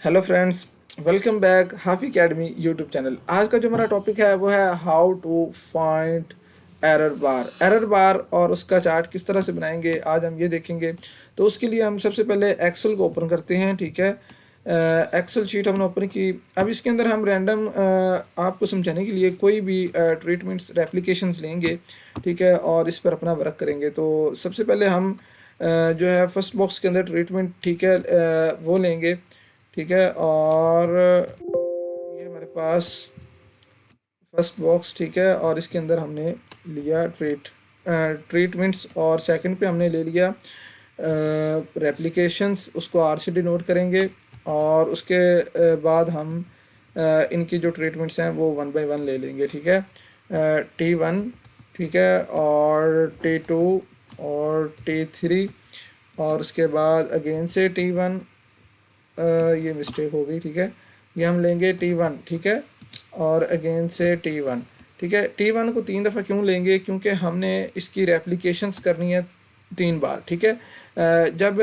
Hello friends, welcome back Hafi academy YouTube channel. आज का जो हमारा टॉपिक है वो है how to find error bar और उसका चार्ट किस तरह से बनाएंगे, आज हम ये देखेंगे। तो उसके लिए हम सबसे पहले एक्सेल को ओपन करते हैं। ठीक है, एक्सेल शीट हमने ओपन की। अब इसके अंदर हम रैंडम आपको समझाने के लिए कोई भी ट्रीटमेंट्स रेप्लिकेशंस लेंगे। ठीक है, और इस पर अपना वर्क करेंगे। तो सबसे पहले हम जो है फर्स्ट बॉक्स के अंदर ट्रीटमेंट, ठीक है, वो लेंगे। ठीक है, और ये हमारे पास फर्स्ट बॉक्स, ठीक है, और इसके अंदर हमने लिया ट्रीटमेंट्स, और सेकंड पे हमने ले लिया रेप्लिकेशंस। उसको आर से डिनोट करेंगे, और उसके बाद हम इनकी जो ट्रीटमेंट्स हैं वो वन बाय वन ले लेंगे। ठीक है, T1, ठीक है, और T2 और T3, और उसके बाद अगेन से T1। ये मिस्टेक हो गई। ठीक है, ये हम लेंगे T1। ठीक है, और अगेन से T1। ठीक है, T1 को 3 दफ़ा क्यों लेंगे? क्योंकि हमने इसकी रेप्लिकेशंस करनी है 3 बार। ठीक है, जब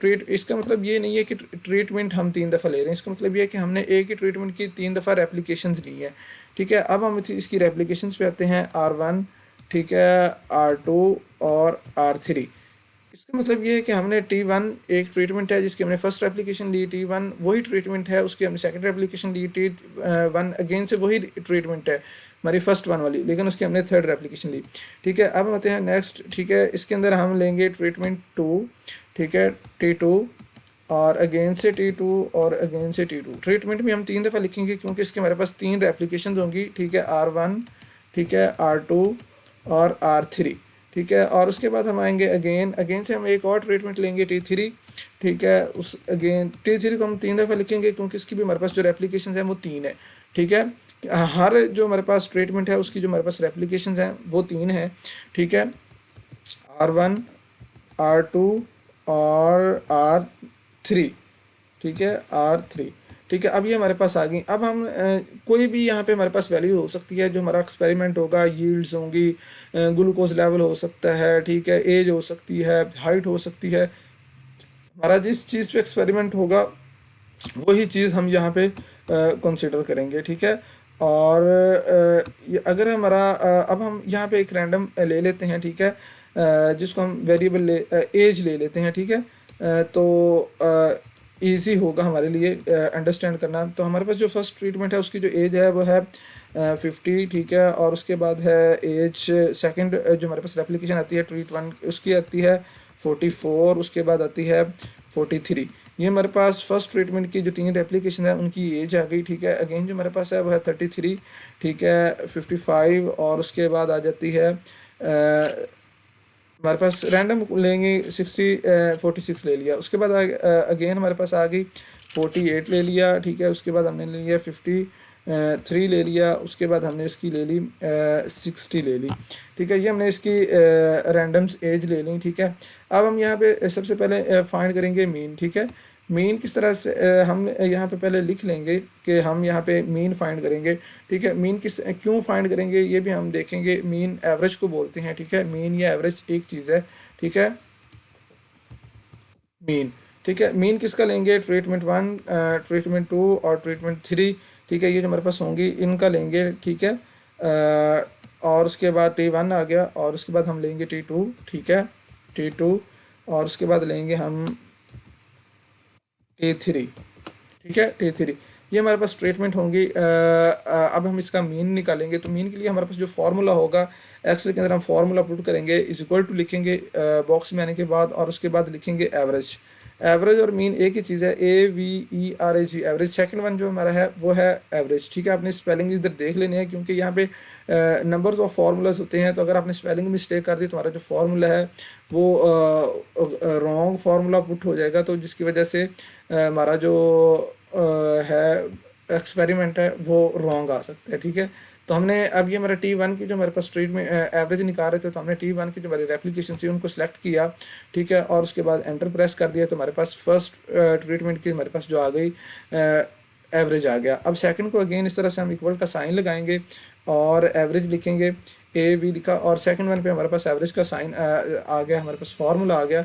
ट्रीट इसका मतलब ये नहीं है कि ट्रीटमेंट हम 3 दफ़ा ले रहे हैं। इसका मतलब ये है कि हमने एक ही ट्रीटमेंट की 3 दफ़ा रेप्लिकेशंस ली है। ठीक है, अब हम इसकी रेप्लिकेशंस पे आते हैं R1, ठीक है, R2 और R3। इसका मतलब ये है कि हमने T1 एक ट्रीटमेंट है जिसकी हमने फर्स्ट एप्लीकेशन ली, T1 वही ट्रीटमेंट है, उसकी हमने सेकंड एप्लीकेशन ली, T1 अगेन से वही ट्रीटमेंट है हमारी फर्स्ट वन वाली, लेकिन उसकी हमने थर्ड एप्लीकेशन ली। ठीक है, अब हम आते हैं नेक्स्ट। ठीक है, इसके अंदर हम लेंगे ट्रीटमेंट 2, ठीक है, T2 और अगेन से T2 और अगेन से T2। ट्रीटमेंट भी हम 3 दफ़ा लिखेंगे क्योंकि इसके हमारे पास 3 एप्लीकेशन होंगी। ठीक है, R1, ठीक है, R2 और R3। ठीक है, और उसके बाद हम आएंगे अगेन अगेन से हम एक और ट्रीटमेंट लेंगे T3। ठीक है, उस अगेन T3 को हम 3 दफ़ा लिखेंगे क्योंकि इसकी भी हमारे पास जो रेप्लिकेशन है वो 3 है। ठीक है, हर जो हमारे पास ट्रीटमेंट है उसकी जो हमारे पास रेप्लिकेशन हैं वो 3 है। ठीक है, R1, R2 और R3। ठीक है, R3। ठीक है, अब ये हमारे पास आ गई। अब हम कोई भी यहाँ पे हमारे पास वैल्यू हो सकती है जो हमारा एक्सपेरिमेंट होगा, यील्ड्स होंगी, ग्लूकोज लेवल हो सकता है, ठीक है, एज हो सकती है, हाइट हो सकती है। हमारा जिस चीज़ पे एक्सपेरिमेंट होगा वही चीज़ हम यहाँ पे कंसिडर करेंगे। ठीक है, और अगर हमारा अब हम यहाँ पे एक रैंडम ले लेते हैं। ठीक है, जिसको हम वेरिएबल एज ले लेते हैं। ठीक है, तो इजी होगा हमारे लिए अंडरस्टैंड करना। तो हमारे पास जो फर्स्ट ट्रीटमेंट है उसकी जो एज है वो है 50। ठीक है, और उसके बाद है एज सेकंड जो हमारे पास रेप्लिकेशन आती है ट्रीट 1 उसकी आती है 44। उसके बाद आती है 43। ये हमारे पास फर्स्ट ट्रीटमेंट की जो 3 रेप्लिकेशन है उनकी एज आ गई। ठीक है, अगेन जो हमारे पास है वो है 33। ठीक है, 55, और उसके बाद आ जाती है हमारे पास रैंडम लेंगे 46 ले लिया। उसके बाद अगेन हमारे पास आ गई 48 ले लिया। ठीक है, उसके बाद हमने ले लिया 53 ले लिया। उसके बाद हमने इसकी ले ली 60 ले ली। ठीक है, ये हमने इसकी रैंडम्स एज ले ली। ठीक है, अब हम यहाँ पे सबसे पहले फाइंड करेंगे मीन। ठीक है, मीन किस तरह से हम यहाँ पे पहले लिख लेंगे कि हम यहाँ पे मीन फाइंड करेंगे। ठीक है, मीन क्यों फाइंड करेंगे ये भी हम देखेंगे। मीन एवरेज को बोलते हैं। ठीक है, मीन या एवरेज एक चीज़ है। ठीक है, मीन। ठीक है, मीन किसका लेंगे? ट्रीटमेंट 1, ट्रीटमेंट 2 और ट्रीटमेंट 3। ठीक है, ये जो हमारे पास होंगी इनका लेंगे। ठीक है, और उसके बाद T1 आ गया, और उसके बाद हम लेंगे T2। ठीक है, T2, और उसके बाद लेंगे हम T3। ठीक है, T3। ये हमारे पास ट्रीटमेंट होंगी। अब हम इसका मीन निकालेंगे। तो मीन के लिए हमारे पास जो फार्मूला होगा एक्सेल के अंदर हम फार्मूला पुट करेंगे, इज इक्वल टू लिखेंगे बॉक्स में आने के बाद, और उसके बाद लिखेंगे एवरेज। एवरेज और मीन एक ही चीज़ है, AVERAG एवरेज। सेकंड वन जो हमारा है वो है एवरेज। ठीक है, आपने स्पेलिंग इधर देख लेने हैं क्योंकि यहाँ पे नंबर्स ऑफ फार्मूलाज होते हैं। तो अगर आपने स्पेलिंग मिस्टेक कर दी तो हमारा जो फार्मूला है वो रॉन्ग फार्मूला पुट हो जाएगा, तो जिसकी वजह से हमारा जो है एक्सपेरिमेंट है वो रॉन्ग आ सकता है। ठीक है, तो हमने अब ये हमारा T1 की जो हमारे पास स्ट्रीट में एवरेज निकाल रहे थे, तो हमने T1 की जो हमारी रेप्लिकेशन थी उनको सेलेक्ट किया। ठीक है, और उसके बाद एंटर प्रेस कर दिया, तो हमारे पास फर्स्ट ट्रीटमेंट की हमारे पास जो आ गई एवरेज आ गया। अब सेकंड को अगेन इस तरह से हम इक्वल का साइन लगाएंगे और एवरेज लिखेंगे, A भी लिखा, और सेकंड वन पे हमारे पास एवरेज का साइन आ गया, हमारे पास फार्मूला आ गया।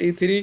T3.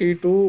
T2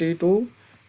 T2.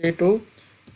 T2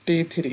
T3.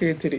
T3.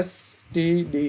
STD.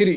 3.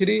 3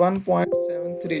1.73.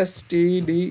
STD.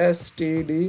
STD.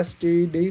STD